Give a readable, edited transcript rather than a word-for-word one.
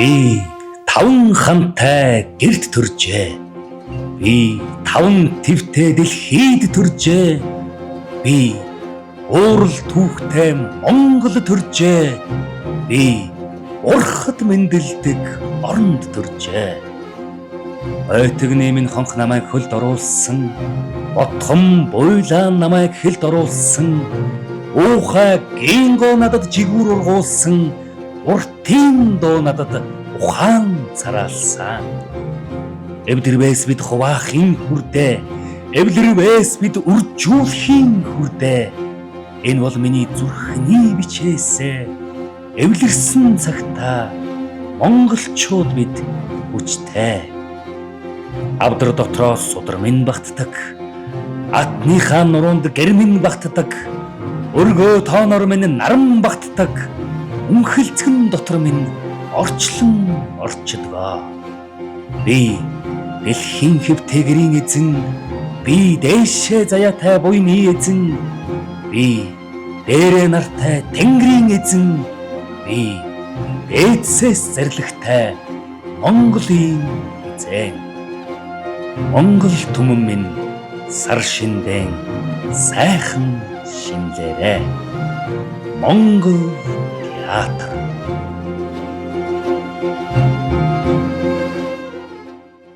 Би таван хамтай гэрт төржээ. Би таван твтэй дэлхийд төржээ. Би уурал түүхтэй Монгол төржээ. Би урхад мэндэлдэг оронд төржээ. Ойтогны минь хонх намайг хөлд оруулсан. Ботхом буйлаан намайг хөлд оруулсан. Уухай гинго надад жигүүр ургуулсан. Уртын доо надад ухаан цараалсан. Эвдэрвэс бид хуваахын хүрдээ. Эвдэрвэс бид үржүүлэхийн хүрдээ. Энэ бол миний зүрхний бичээсээ. Эвлэрсэн цагта монголчууд бид хүчтэй. Авдар дотроос судар минь багтдаг. Атныхаа нуруунд гэр минь багтдаг. Өргөө тоонор минь наран багтдаг. Үнхэлцгэн дотор минь орчлон орчдгоо. Би дэлхийн хэвтэгрийн эзэн. Би дээшээ заяатай буйны эзэн. Би дээрээ нартай тэнгэрийн эзэн. Би дээдсээс зэрлэгтэй Монголын эзэн. Монгол түмэн минь сар шиндэн сайхан шинлээрэ. Монгол театр.